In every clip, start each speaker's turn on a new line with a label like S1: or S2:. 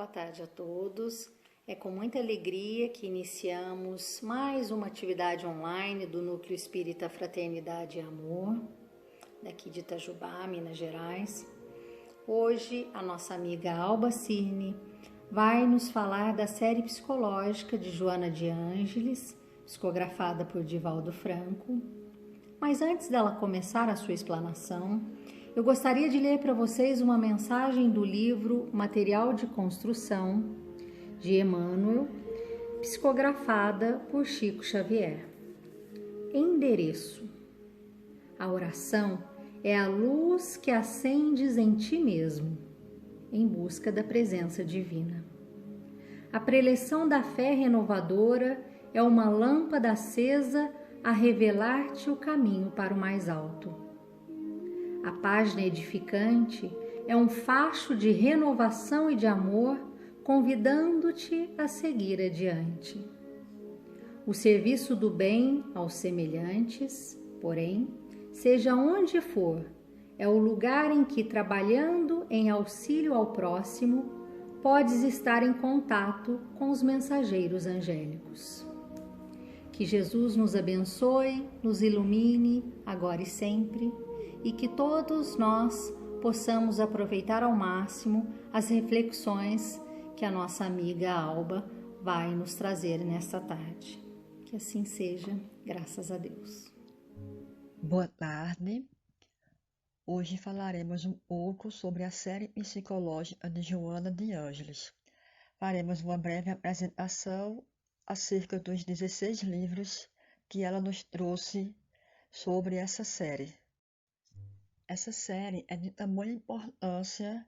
S1: Boa tarde a todos. É com muita alegria que iniciamos mais uma atividade online do Núcleo Espírita Fraternidade e Amor, daqui de Itajubá, Minas Gerais. Hoje, a nossa amiga Alba Cirne vai nos falar da série psicológica de Joana de Ângeles, psicografada por Divaldo Franco. Mas antes dela começar a sua explanação, eu gostaria de ler para vocês uma mensagem do livro Material de Construção, de Emmanuel, psicografada por Chico Xavier. Endereço. A oração é a luz que acendes em ti mesmo, em busca da presença divina. A preleção da fé renovadora é uma lâmpada acesa a revelar-te o caminho para o mais alto. A página edificante é um facho de renovação e de amor, convidando-te a seguir adiante. O serviço do bem aos semelhantes, porém, seja onde for, é o lugar em que, trabalhando em auxílio ao próximo, podes estar em contato com os mensageiros angélicos. Que Jesus nos abençoe, nos ilumine, agora e sempre, e que todos nós possamos aproveitar ao máximo as reflexões que a nossa amiga Alba vai nos trazer nesta tarde. Que assim seja, graças a Deus.
S2: Boa tarde. Hoje falaremos um pouco sobre a série psicológica de Joana de Ângeles. Faremos uma breve apresentação acerca dos 16 livros que ela nos trouxe sobre essa série. Essa série é de tamanha importância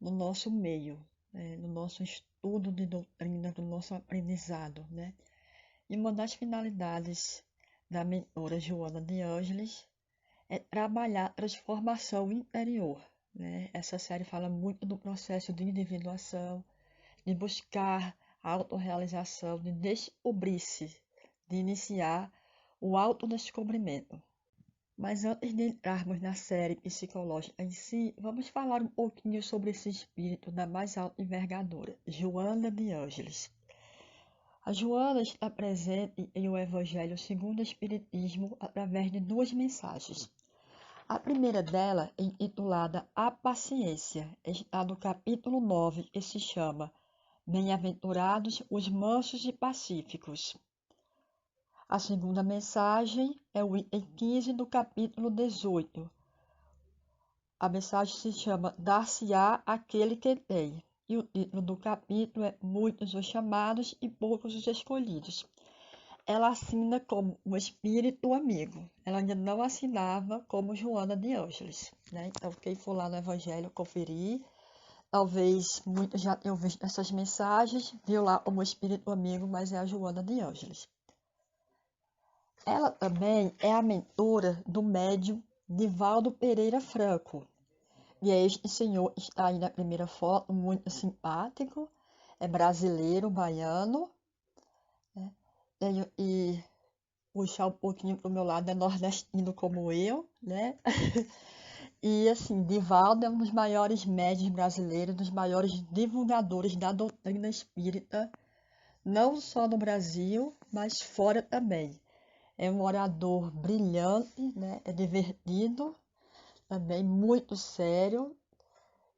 S2: no nosso meio, no nosso estudo de doutrina, no nosso aprendizado, E uma das finalidades da mentora Joana de Ângeles é trabalhar a transformação interior. Essa série fala muito do processo de individuação, de buscar a autorrealização, de descobrir-se, de iniciar o autodescobrimento. Mas antes de entrarmos na série psicológica em si, vamos falar um pouquinho sobre esse espírito da mais alta envergadura, Joana de Ângeles. A Joana está presente em O Evangelho segundo o Espiritismo através de duas mensagens. A primeira dela, intitulada A Paciência, está no capítulo 9, que se chama Bem-aventurados os mansos e pacíficos. A segunda mensagem é o item 15 do capítulo 18. A mensagem se chama Dar-se-á aquele que tem. E o título do capítulo é Muitos os chamados e poucos os escolhidos. Ela assina como um espírito amigo. Ela ainda não assinava como Joana de Ângeles. Então, quem for lá no Evangelho conferir, talvez muitos já tenham visto essas mensagens, viu lá como espírito amigo, mas é a Joana de Ângeles. Ela também é a mentora do médium Divaldo Pereira Franco. E este senhor está aí na primeira foto, muito simpático, é brasileiro, baiano, e puxar um pouquinho para o meu lado, é nordestino como eu, E assim, Divaldo é um dos maiores médiuns brasileiros, dos maiores divulgadores da doutrina espírita, não só no Brasil, mas fora também. É um orador brilhante, É divertido, também muito sério.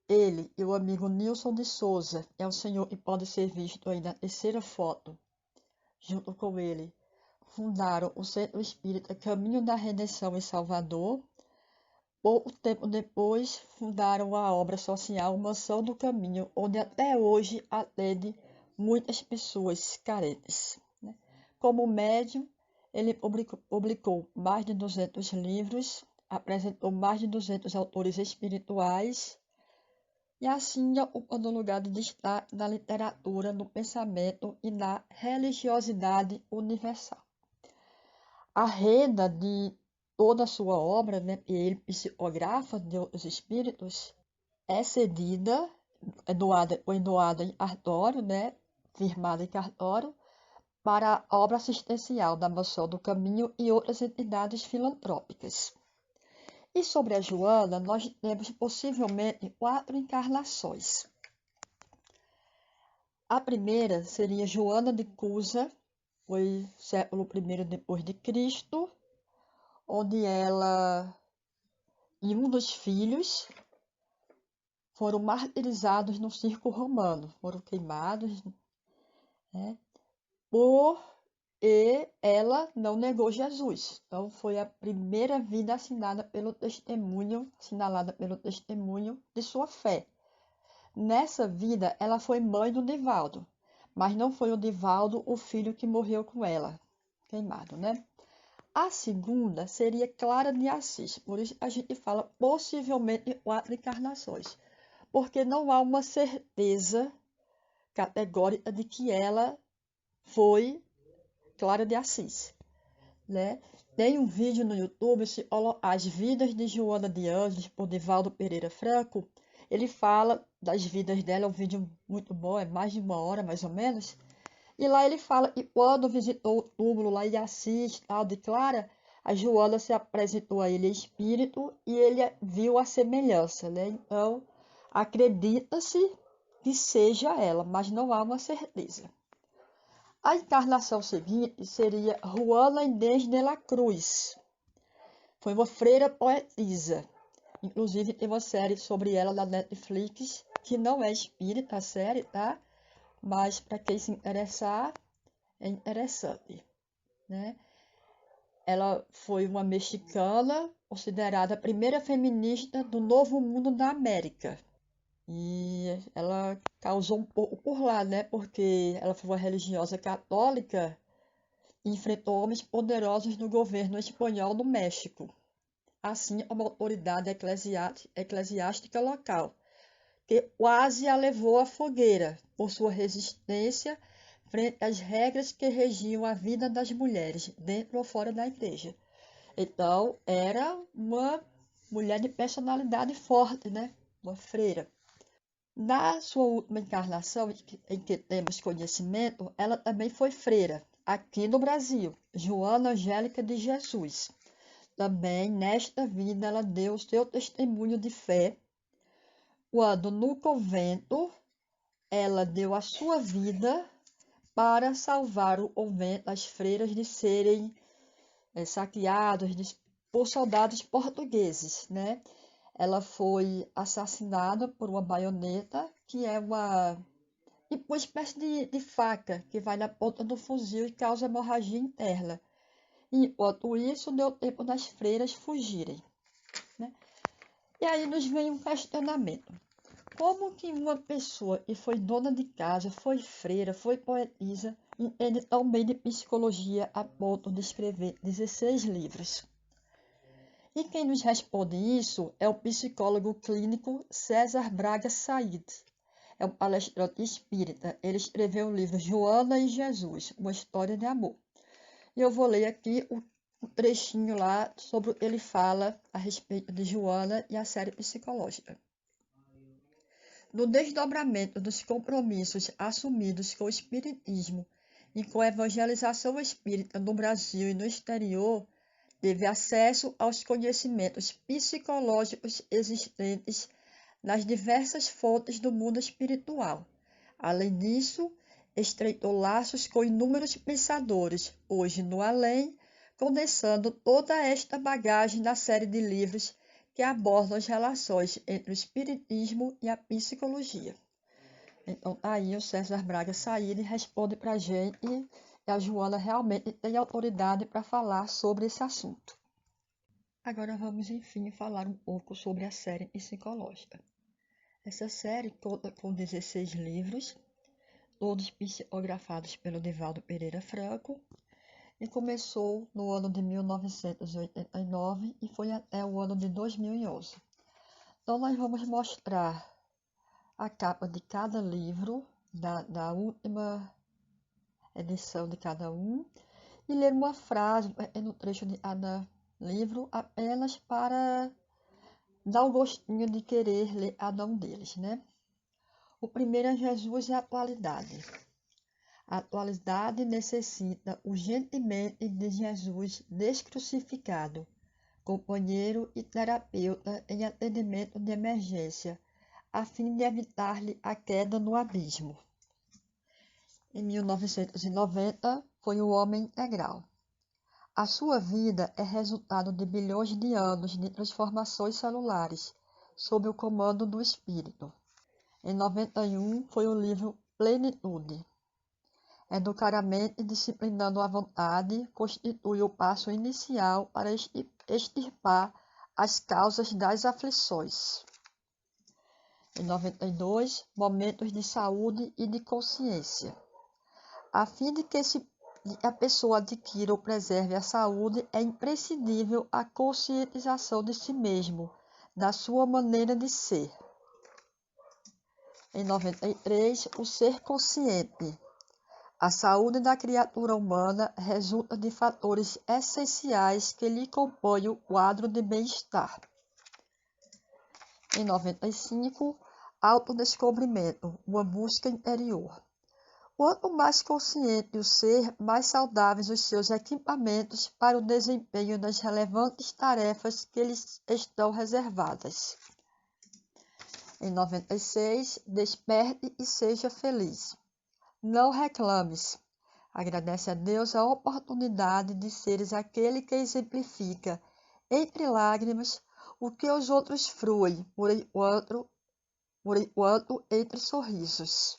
S2: Ele e o amigo Nilson de Souza, é um senhor que pode ser visto aí na terceira foto, junto com ele, fundaram o Centro Espírita Caminho da Redenção em Salvador. Pouco tempo depois, fundaram a obra social Mansão do Caminho, onde até hoje atende muitas pessoas carentes. Como médium, ele publicou mais de 200 livros, apresentou mais de 200 autores espirituais e assim ocupando lugar de destaque na literatura, no pensamento e na religiosidade universal. A renda de toda a sua obra, e ele psicografa de outros espíritos, é cedida, foi doada em cartório, firmada em cartório, para a obra assistencial da Mansão do Caminho e outras entidades filantrópicas. E sobre a Joana, nós temos possivelmente 4 encarnações. A primeira seria Joana de Cusa, foi século I depois de Cristo, onde ela e um dos filhos foram martirizados no circo romano, foram queimados, né? E ela não negou Jesus. Então foi a primeira vida assinalada pelo testemunho de sua fé. Nessa vida, ela foi mãe do Divaldo, mas não foi o Divaldo o filho que morreu com ela, queimado, né? A segunda seria Clara de Assis, por isso a gente fala possivelmente 4 encarnações, porque não há uma certeza categórica de que ela foi Clara de Assis, né? Tem um vídeo no YouTube, As Vidas de Joana de Ângeles, por Divaldo Pereira Franco. Ele fala das vidas dela, é um vídeo muito bom, é mais de 1 hora mais ou menos. E lá ele fala que quando visitou o túmulo lá em Assis, tal, de Clara, a Joana se apresentou a ele em espírito e ele viu a semelhança, né? Então, acredita-se que seja ela, mas não há uma certeza. A encarnação seguinte seria Juana Inês de la Cruz. Foi uma freira poetisa. Inclusive tem uma série sobre ela na Netflix, que não é espírita a série, tá? Mas para quem se interessar, é interessante, né? Ela foi uma mexicana, considerada a primeira feminista do Novo Mundo da América. E ela causou um pouco por lá, né? Porque ela foi uma religiosa católica e enfrentou homens poderosos no governo espanhol no México, assim como a autoridade eclesiástica local, que quase a levou à fogueira por sua resistência frente às regras que regiam a vida das mulheres, dentro ou fora da igreja. Então, era uma mulher de personalidade forte, né? Uma freira. Na sua última encarnação, em que temos conhecimento, ela também foi freira, aqui no Brasil, Joana Angélica de Jesus. Também, nesta vida, ela deu o seu testemunho de fé, quando no convento ela deu a sua vida para salvar o convento, as freiras de serem saqueados por soldados portugueses, né? Ela foi assassinada por uma baioneta, que é tipo uma espécie de faca que vai na ponta do fuzil e causa hemorragia interna. Enquanto isso, deu tempo das freiras fugirem, né? E aí nos vem um questionamento. Como que uma pessoa que foi dona de casa, foi freira, foi poetisa, entende tão bem de psicologia a ponto de escrever 16 livros? E quem nos responde isso é o psicólogo clínico César Braga Said. É um palestrante espírita. Ele escreveu o livro Joana e Jesus, uma história de amor. E eu vou ler aqui um trechinho lá sobre o que ele fala a respeito de Joana e a série psicológica. No desdobramento dos compromissos assumidos com o espiritismo e com a evangelização espírita no Brasil e no exterior, teve acesso aos conhecimentos psicológicos existentes nas diversas fontes do mundo espiritual. Além disso, estreitou laços com inúmeros pensadores, hoje no além, condensando toda esta bagagem na série de livros que abordam as relações entre o espiritismo e a psicologia. Então, aí o César Braga Said responde para a gente e a Joana realmente tem autoridade para falar sobre esse assunto. Agora vamos, enfim, falar um pouco sobre a série psicológica. Essa série conta com 16 livros, todos psicografados pelo Divaldo Pereira Franco, e começou no ano de 1989 e foi até o ano de 2011. Então, nós vamos mostrar a capa de cada livro, da última edição de cada um, e ler uma frase no trecho de cada livro, apenas para dar o gostinho de querer ler cada um deles, né? O primeiro é Jesus e a atualidade. A atualidade necessita urgentemente de Jesus descrucificado, companheiro e terapeuta em atendimento de emergência, a fim de evitar-lhe a queda no abismo. Em 1990, foi o homem integral. A sua vida é resultado de bilhões de anos de transformações celulares, sob o comando do espírito. Em 91, foi o livro Plenitude. Educar a mente disciplinando a vontade constitui o passo inicial para extirpar as causas das aflições. Em 92, Momentos de Saúde e de Consciência. A fim de que a pessoa adquira ou preserve a saúde, é imprescindível a conscientização de si mesmo, da sua maneira de ser. Em 93, o ser consciente. A saúde da criatura humana resulta de fatores essenciais que lhe compõem o quadro de bem-estar. Em 95, autodescobrimento, uma busca interior. Quanto mais consciente o ser, mais saudáveis os seus equipamentos para o desempenho das relevantes tarefas que lhes estão reservadas. Em 96, desperte e seja feliz. Não reclames. Agradece a Deus a oportunidade de seres aquele que exemplifica, entre lágrimas, o que os outros fruem, por enquanto entre sorrisos.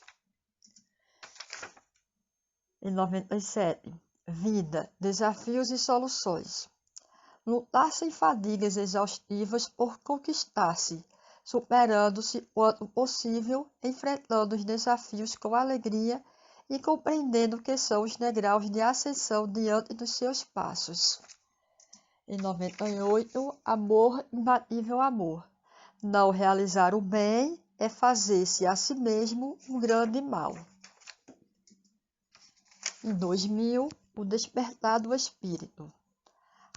S2: Em 97, vida, desafios e soluções. Lutar sem fadigas exaustivas por conquistar-se, superando-se quanto possível, enfrentando os desafios com alegria e compreendendo que são os degraus de ascensão diante dos seus passos. Em 98, amor, imbatível amor. Não realizar o bem é fazer-se a si mesmo um grande mal. Em 2000, o despertar do espírito.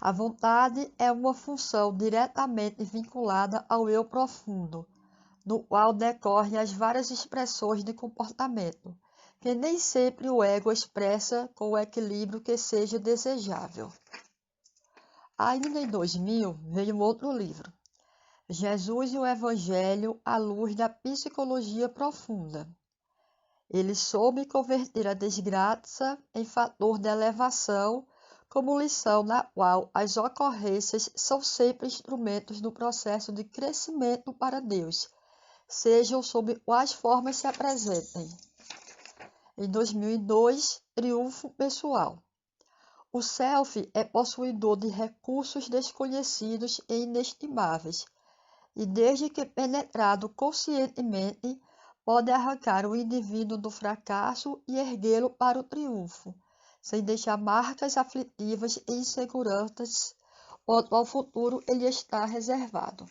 S2: A vontade é uma função diretamente vinculada ao eu profundo, no qual decorrem as várias expressões de comportamento, que nem sempre o ego expressa com o equilíbrio que seja desejável. Ainda em 2000, veio outro livro, Jesus e o Evangelho à luz da psicologia profunda. Ele soube converter a desgraça em fator de elevação, como lição na qual as ocorrências são sempre instrumentos do processo de crescimento para Deus, sejam sob quais formas se apresentem. Em 2002, triunfo pessoal. O self é possuidor de recursos desconhecidos e inestimáveis, e desde que penetrado conscientemente, pode arrancar o indivíduo do fracasso e erguê-lo para o triunfo, sem deixar marcas aflitivas e inseguranças quanto ao futuro ele está reservado.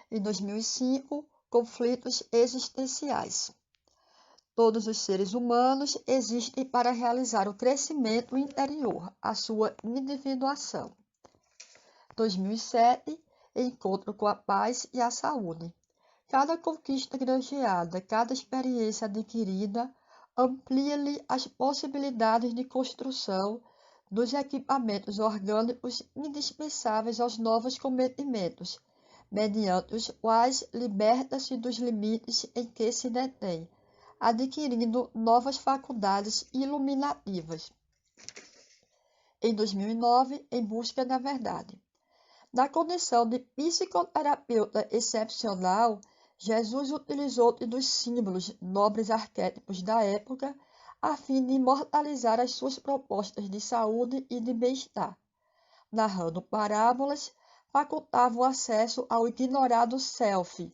S2: Em 2005, conflitos existenciais. Todos os seres humanos existem para realizar o crescimento interior, a sua individuação. 2007, encontro com a paz e a saúde. Cada conquista granjeada, cada experiência adquirida, amplia-lhe as possibilidades de construção dos equipamentos orgânicos indispensáveis aos novos cometimentos, mediante os quais liberta-se dos limites em que se detém, adquirindo novas faculdades iluminativas. Em 2009, em busca da verdade. Na condição de psicoterapeuta excepcional, Jesus utilizou-se dos símbolos, nobres arquétipos da época, a fim de imortalizar as suas propostas de saúde e de bem-estar. Narrando parábolas, facultava o acesso ao ignorado self,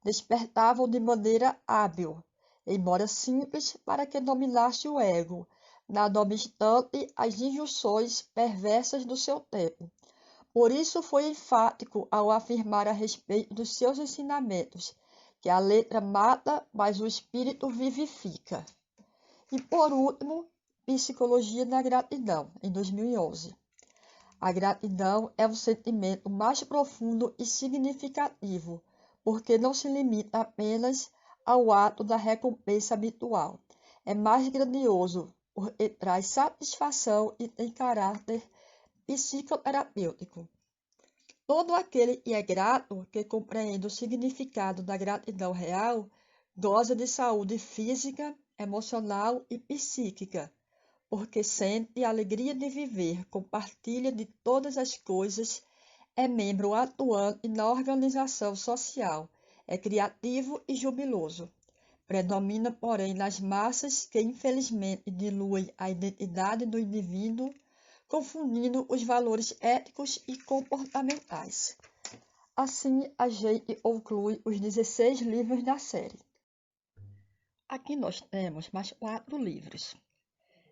S2: despertavam de maneira hábil, embora simples, para que dominasse o ego, nada obstante as injunções perversas do seu tempo. Por isso foi enfático ao afirmar a respeito dos seus ensinamentos, que a letra mata, mas o espírito vivifica. E por último, Psicologia da Gratidão, em 2011. A gratidão é o sentimento mais profundo e significativo, porque não se limita apenas ao ato da recompensa habitual. É mais grandioso, porque traz satisfação e tem caráter psicoterapêutico. Todo aquele que é grato, que compreende o significado da gratidão real, goza de saúde física, emocional e psíquica, porque sente a alegria de viver, compartilha de todas as coisas, é membro atuante na organização social, é criativo e jubiloso. Predomina, porém, nas massas que infelizmente diluem a identidade do indivíduo, confundindo os valores éticos e comportamentais. Assim, a gente conclui os 16 livros da série. Aqui nós temos mais 4 livros.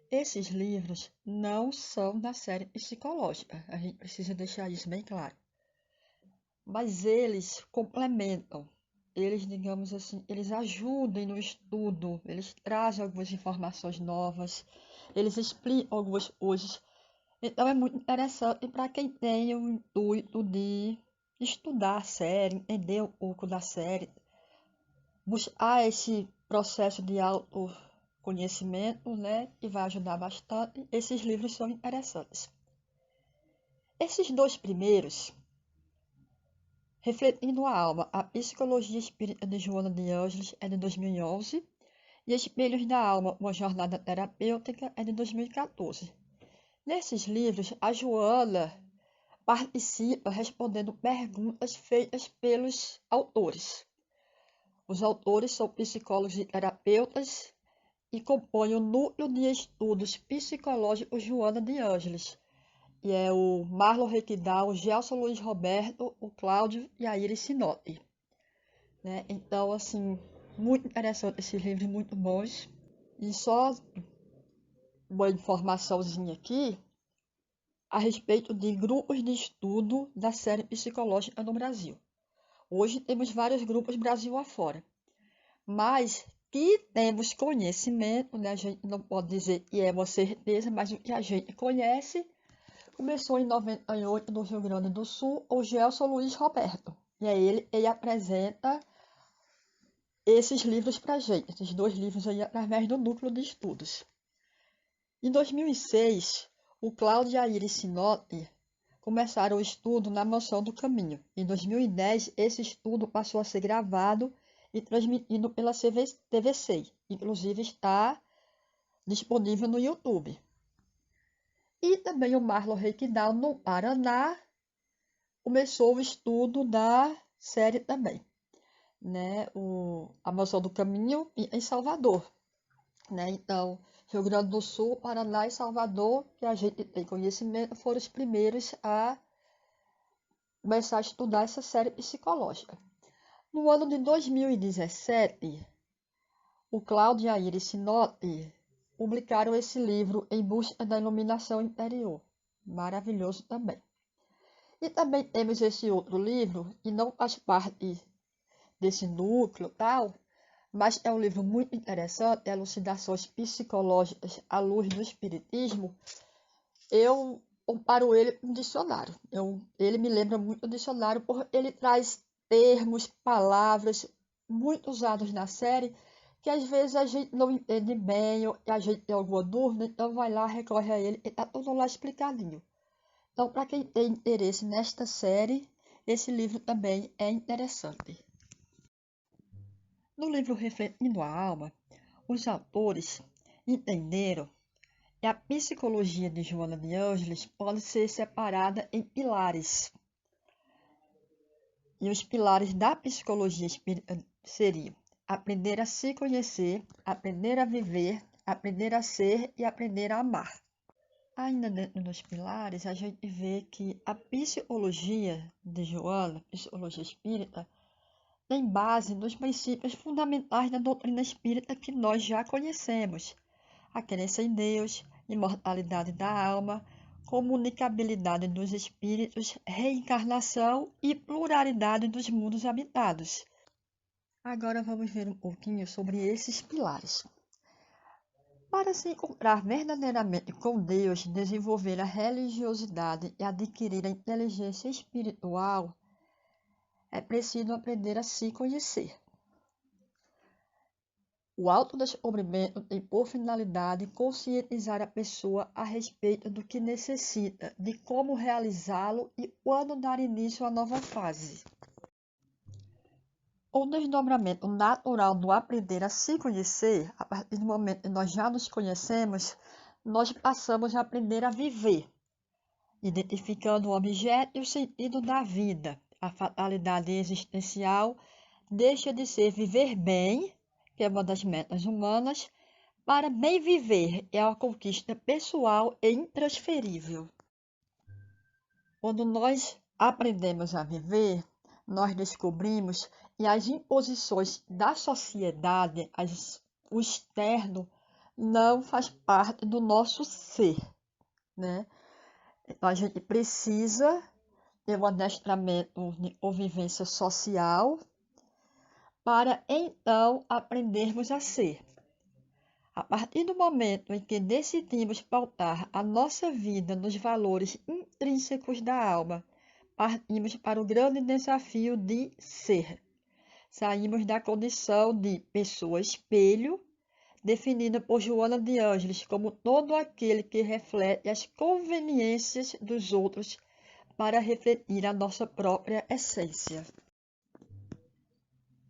S2: Esses livros não são da série psicológica, a gente precisa deixar isso bem claro. Mas eles complementam, eles, digamos assim, eles ajudam no estudo, eles trazem algumas informações novas, eles explicam algumas coisas. Então é muito interessante para quem tem o intuito de estudar a série, entender um pouco da série, buscar esse processo de autoconhecimento, né, que vai ajudar bastante. Esses livros são interessantes. Esses 2 primeiros, Refletindo a Alma, a Psicologia Espírita de Joana de Ângeles, é de 2011, e Espelhos da Alma, uma Jornada Terapêutica, é de 2014. Nesses livros, a Joana participa respondendo perguntas feitas pelos autores. Os autores são psicólogos e terapeutas e compõem o Núcleo de Estudos Psicológicos Joana de Ângeles, que é o Marlon Requidal, o Gelson Luiz Roberto, o Cláudio e a Iris Sinotti. Né? Então, assim, muito interessante esses livros, muito bons. E só uma informaçãozinha aqui a respeito de grupos de estudo da série psicológica no Brasil. Hoje temos vários grupos Brasil afora, mas que temos conhecimento, né? A gente não pode dizer que é uma certeza, mas o que a gente conhece começou em 98 no Rio Grande do Sul, o Gelson Luiz Roberto. E é ele apresenta esses livros para a gente, esses 2 livros aí através do Núcleo de Estudos. Em 2006, o Cláudio e a Iris Sinotti começaram o estudo na Mansão do Caminho. Em 2010, esse estudo passou a ser gravado e transmitido pela TVC. Inclusive está disponível no YouTube. E também o Marlon Requidal, no Paraná, começou o estudo da série também. Né? A Mansão do Caminho em Salvador. Né? Então, Rio Grande do Sul, Paraná e Salvador, que a gente tem conhecimento, foram os primeiros a começar a estudar essa série psicológica. No ano de 2017, o Cláudio e a Iris Sinotti publicaram esse livro Em Busca da Iluminação Interior. Maravilhoso também. E também temos esse outro livro, que não faz parte desse núcleo tal, mas é um livro muito interessante, Elucidações Psicológicas à Luz do Espiritismo. Eu comparo ele com um dicionário. Ele me lembra muito o dicionário, porque ele traz termos, palavras muito usados na série, que às vezes a gente não entende bem, ou a gente tem alguma dúvida, então vai lá, recorre a ele, e está tudo lá explicadinho. Então, para quem tem interesse nesta série, esse livro também é interessante. No livro Refletindo a Alma, os autores entenderam que a psicologia de Joana de Ângeles pode ser separada em pilares. E os pilares da psicologia espírita seriam aprender a se conhecer, aprender a viver, aprender a ser e aprender a amar. Ainda dentro dos pilares, a gente vê que a psicologia de Joana, psicologia espírita, tem base nos princípios fundamentais da doutrina espírita que nós já conhecemos: a crença em Deus, imortalidade da alma, comunicabilidade dos espíritos, reencarnação e pluralidade dos mundos habitados. Agora vamos ver um pouquinho sobre esses pilares. Para se encontrar verdadeiramente com Deus, desenvolver a religiosidade e adquirir a inteligência espiritual, é preciso aprender a se conhecer. O autodescobrimento tem por finalidade conscientizar a pessoa a respeito do que necessita, de como realizá-lo e quando dar início à nova fase. o desdobramento natural do aprender a se conhecer, a partir do momento que nós já nos conhecemos, nós passamos a aprender a viver, identificando o objeto e o sentido da vida. A fatalidade existencial deixa de ser viver bem, que é uma das metas humanas, para bem viver é uma conquista pessoal e intransferível. Quando nós aprendemos a viver, nós descobrimos que as imposições da sociedade, o externo, não faz parte do nosso ser, né? Então, a gente precisa ter um adestramento de convivência social para então aprendermos a ser. A partir do momento em que decidimos pautar a nossa vida nos valores intrínsecos da alma, partimos para o grande desafio de ser. Saímos da condição de pessoa espelho, definida por Joana de Ângeles como todo aquele que reflete as conveniências dos outros para refletir a nossa própria essência.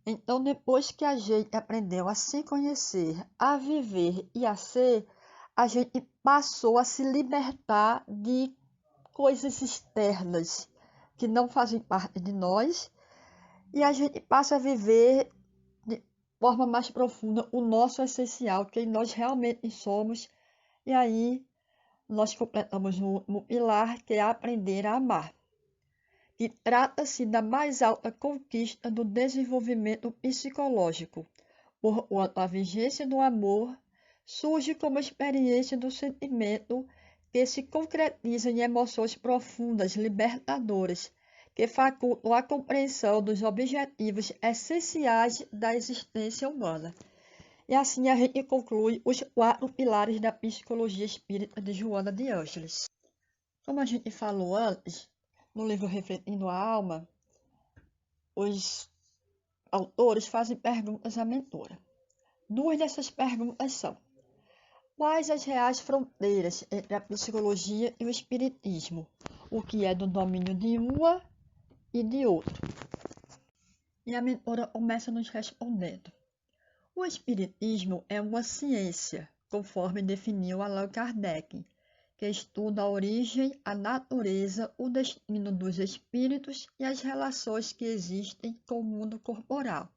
S2: Então, depois que a gente aprendeu a se conhecer, a viver e a ser, a gente passou a se libertar de coisas externas que não fazem parte de nós e a gente passa a viver de forma mais profunda o nosso essencial, quem nós realmente somos, e aí nós completamos o último pilar, que é aprender a amar. E trata-se da mais alta conquista do desenvolvimento psicológico, porquanto a vigência do amor surge como experiência do sentimento que se concretiza em emoções profundas, libertadoras, que facultam a compreensão dos objetivos essenciais da existência humana. E assim a gente conclui os 4 pilares da psicologia espírita de Joana de Ângeles. Como a gente falou antes, no livro Refletindo a Alma, os autores fazem perguntas à mentora. 2 dessas perguntas são: quais as reais fronteiras entre a psicologia e o espiritismo? O que é do domínio de uma e de outra? E a mentora começa nos respondendo: o espiritismo é uma ciência, conforme definiu Allan Kardec, que estuda a origem, a natureza, o destino dos espíritos e as relações que existem com o mundo corporal.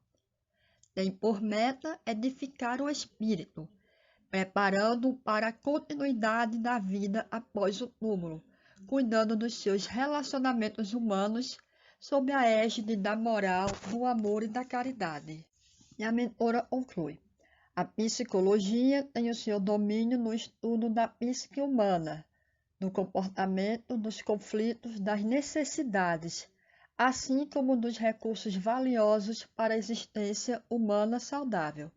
S2: Tem por meta edificar o espírito, preparando-o para a continuidade da vida após o túmulo, cuidando dos seus relacionamentos humanos sob a égide da moral, do amor e da caridade. E a mentora conclui: a psicologia tem o seu domínio no estudo da psique humana, do comportamento, dos conflitos, das necessidades, assim como dos recursos valiosos para a existência humana saudável.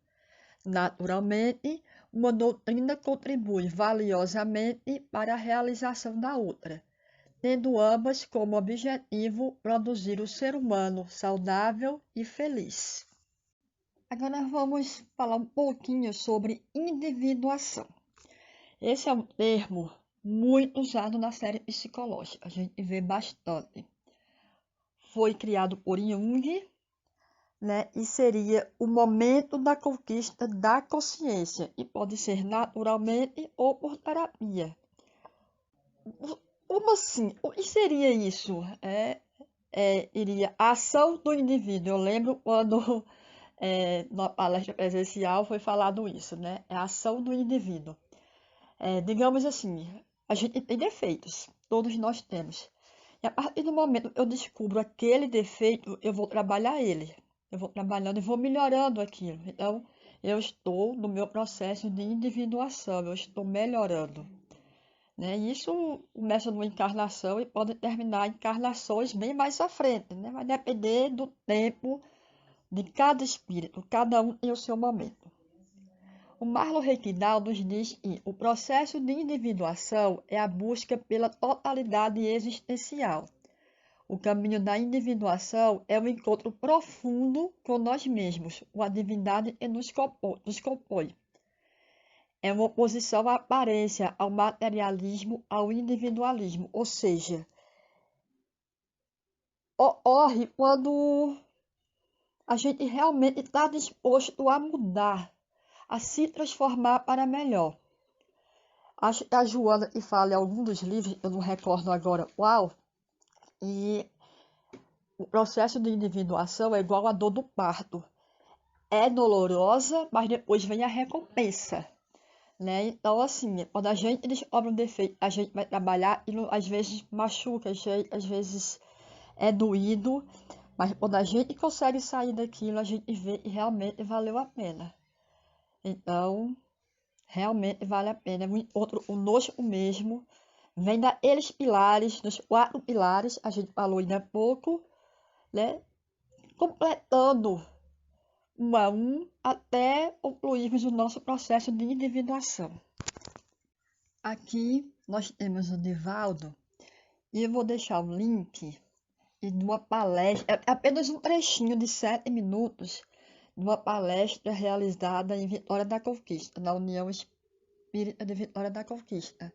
S2: Naturalmente, uma doutrina contribui valiosamente para a realização da outra, tendo ambas como objetivo produzir o ser humano saudável e feliz. Agora vamos falar um pouquinho sobre individuação. Esse é um termo muito usado na série psicológica, a gente vê bastante. Foi criado por Jung, né, e seria o momento da conquista da consciência, e pode ser naturalmente ou por terapia. Como assim? O que seria isso? Iria a ação do indivíduo. Eu lembro quando na palestra presencial foi falado isso, né? É a ação do indivíduo. Digamos assim, a gente tem defeitos, todos nós temos. E a partir do momento que eu descubro aquele defeito, eu vou trabalhar ele. Eu vou trabalhando e vou melhorando aquilo. Então, eu estou no meu processo de individuação, eu estou melhorando. Né? E isso começa numa encarnação e pode terminar em encarnações bem mais à frente. Né? Vai depender do tempo de cada espírito, cada um tem o seu momento. O Marlon Requidal nos diz que o processo de individuação é a busca pela totalidade existencial. O caminho da individuação é o encontro profundo com nós mesmos, com a divindade que nos compõe. É uma oposição à aparência, ao materialismo, ao individualismo, ou seja, ocorre quando a gente realmente está disposto a mudar, a se transformar para melhor. Acho que a Joana que fala em algum dos livros, eu não recordo agora qual, e o processo de individuação é igual à dor do parto. É dolorosa, mas depois vem a recompensa, né? Então, assim, quando a gente descobre um defeito, a gente vai trabalhar e às vezes machuca, às vezes é doído, mas quando a gente consegue sair daquilo, a gente vê que realmente valeu a pena. Então, realmente vale a pena. É um encontro conosco mesmo. Vem daqueles pilares, dos 4 pilares, a gente falou ainda há pouco, né? Completando um a um até concluirmos o nosso processo de individuação. Aqui nós temos o Divaldo e eu vou deixar o link de uma palestra, é apenas um trechinho de 7 minutos de uma palestra realizada em Vitória da Conquista, na União Espírita de Vitória da Conquista.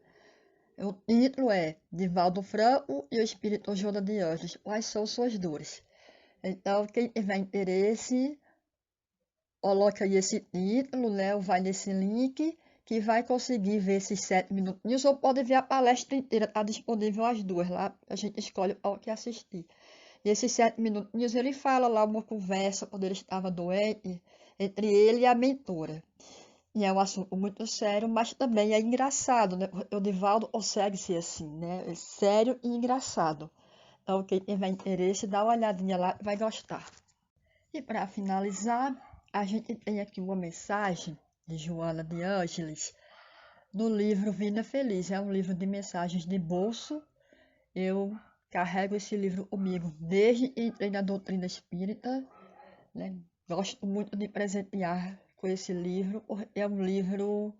S2: O título é Divaldo Franco e o Espírito Joana de Anjos, quais são suas dores? Então, quem tiver interesse, coloca aí esse título, né? Ou vai nesse link que vai conseguir ver esses 7 minutinhos ou pode ver a palestra inteira, está disponível as duas lá, a gente escolhe ao que assistir. E esses 7 minutinhos ele fala lá uma conversa quando ele estava doente entre ele e a mentora. E é um assunto muito sério, mas também é engraçado, né? O Divaldo consegue ser assim, né? É sério e engraçado. Então, quem tiver interesse, dá uma olhadinha lá e vai gostar. E para finalizar, a gente tem aqui uma mensagem de Joana de Ângeles no livro Vida Feliz. É um livro de mensagens de bolso. Eu carrego esse livro comigo desde que entrei na doutrina espírita, né? Gosto muito de presentear com esse livro, porque é um livro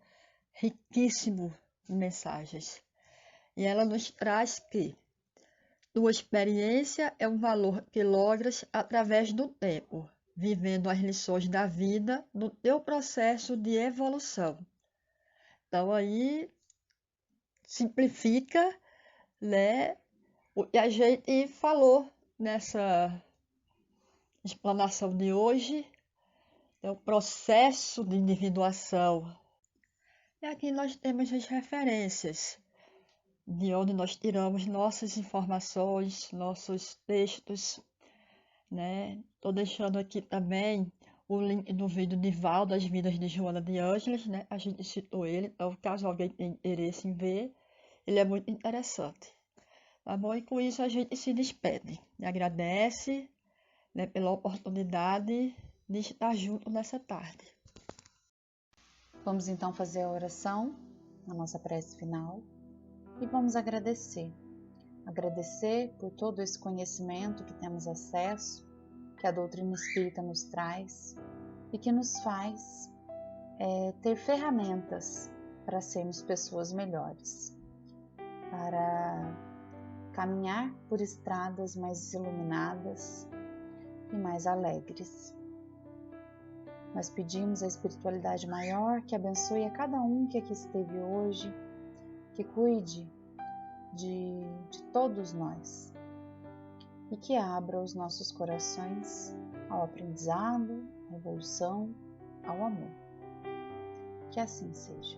S2: riquíssimo de mensagens. E ela nos traz que tua experiência é um valor que logras através do tempo, vivendo as lições da vida no teu processo de evolução. Então aí simplifica, né, o que a gente falou nessa explanação de hoje, é o processo de individuação. E aqui nós temos as referências, de onde nós tiramos nossas informações, nossos textos, né? Estou deixando aqui também o link do vídeo de Val das Vidas de Joana de Ângeles, né? A gente citou ele, então caso alguém tenha interesse em ver, ele é muito interessante. Tá bom? E com isso a gente se despede. E agradece, né, pela oportunidade de estar junto nessa tarde.
S1: Vamos então fazer a oração, a nossa prece final, e vamos agradecer. Agradecer por todo esse conhecimento que temos acesso, que a doutrina espírita nos traz e que nos faz ter ferramentas para sermos pessoas melhores, para caminhar por estradas mais iluminadas e mais alegres. Nós pedimos à espiritualidade maior que abençoe a cada um que aqui esteve hoje, que cuide de todos nós e que abra os nossos corações ao aprendizado, à evolução, ao amor. Que assim seja.